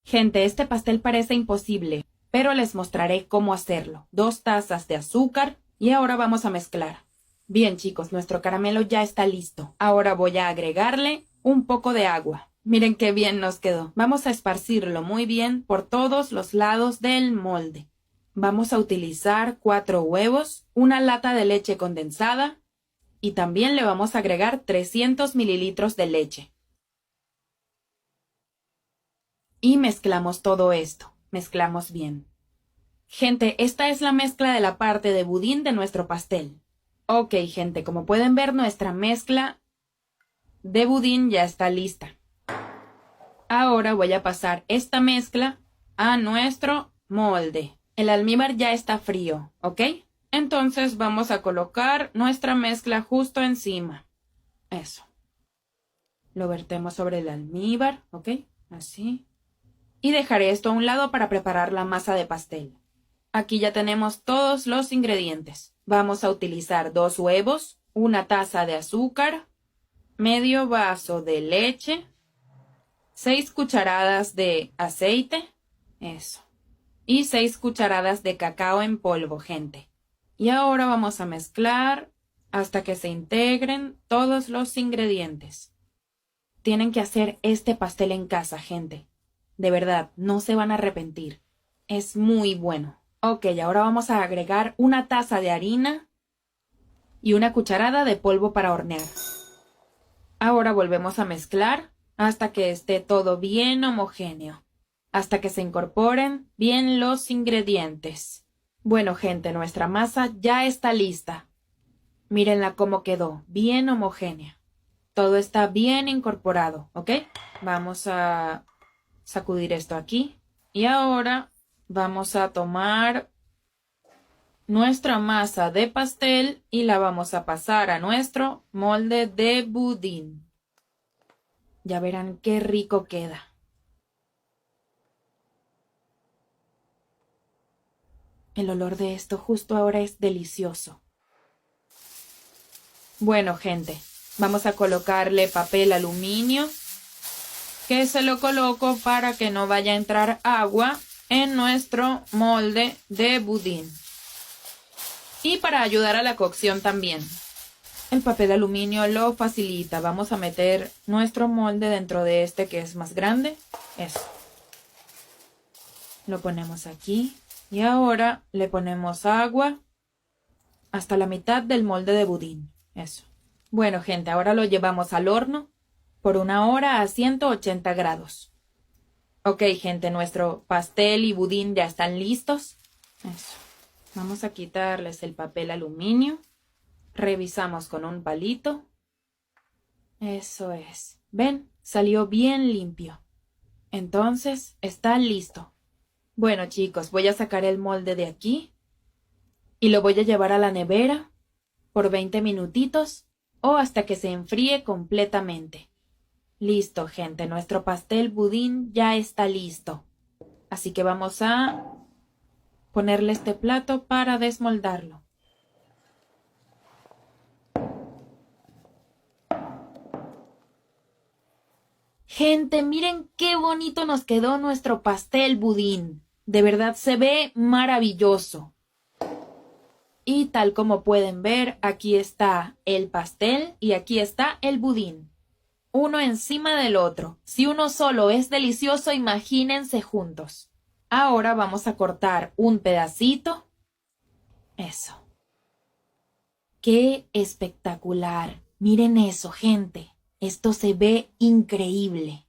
Gente, este pastel parece imposible, pero les mostraré cómo hacerlo. 2 tazas de azúcar y ahora vamos a mezclar. Bien, chicos, nuestro caramelo ya está listo. Ahora voy a agregarle un poco de agua. Miren qué bien nos quedó. Vamos a esparcirlo muy bien por todos los lados del molde. Vamos a utilizar 4 huevos, una lata de leche condensada y también le vamos a agregar 300 mililitros de leche. Y mezclamos todo esto. Mezclamos bien. Gente, esta es la mezcla de la parte de budín de nuestro pastel. Ok, gente, como pueden ver, nuestra mezcla de budín ya está lista. Ahora voy a pasar esta mezcla a nuestro molde. El almíbar ya está frío, ¿ok? Entonces vamos a colocar nuestra mezcla justo encima. Eso. Lo vertemos sobre el almíbar, ¿ok? Así. Y dejaré esto a un lado para preparar la masa de pastel. Aquí ya tenemos todos los ingredientes. Vamos a utilizar 2 huevos, una taza de azúcar, medio vaso de leche, 6 cucharadas de aceite, eso, y 6 cucharadas de cacao en polvo, gente. Y ahora vamos a mezclar hasta que se integren todos los ingredientes. Tienen que hacer este pastel en casa, gente. De verdad, no se van a arrepentir. Es muy bueno. Ok, ahora vamos a agregar una taza de harina y una cucharada de polvo para hornear. Ahora volvemos a mezclar hasta que esté todo bien homogéneo, hasta que se incorporen bien los ingredientes. Bueno, gente, nuestra masa ya está lista. Mírenla cómo quedó, bien homogénea. Todo está bien incorporado, ¿ok? Vamos a sacudir esto aquí y ahora vamos a tomar nuestra masa de pastel y la vamos a pasar a nuestro molde de budín. Ya verán qué rico queda. El olor de esto justo ahora es delicioso. Bueno, gente, vamos a colocarle papel aluminio, que se lo coloco para que no vaya a entrar agua en nuestro molde de budín. Y para ayudar a la cocción también. El papel aluminio lo facilita. Vamos a meter nuestro molde dentro de este que es más grande. Eso. Lo ponemos aquí. Y ahora le ponemos agua hasta la mitad del molde de budín. Eso. Bueno, gente, ahora lo llevamos al horno por 1 hora a 180 grados. Ok, gente, nuestro pastel y budín ya están listos. Eso. Vamos a quitarles el papel aluminio. Revisamos con un palito. Eso es. ¿Ven? Salió bien limpio. Entonces, está listo. Bueno, chicos, voy a sacar el molde de aquí y lo voy a llevar a la nevera por 20 minutitos o hasta que se enfríe completamente. Listo, gente. Nuestro pastel budín ya está listo. Así que vamos a ponerle este plato para desmoldarlo. Gente, miren qué bonito nos quedó nuestro pastel budín. De verdad se ve maravilloso. Y tal como pueden ver, aquí está el pastel y aquí está el budín. Uno encima del otro. Si uno solo es delicioso, imagínense juntos. Ahora vamos a cortar un pedacito. Eso. ¡Qué espectacular! Miren eso, gente. Esto se ve increíble.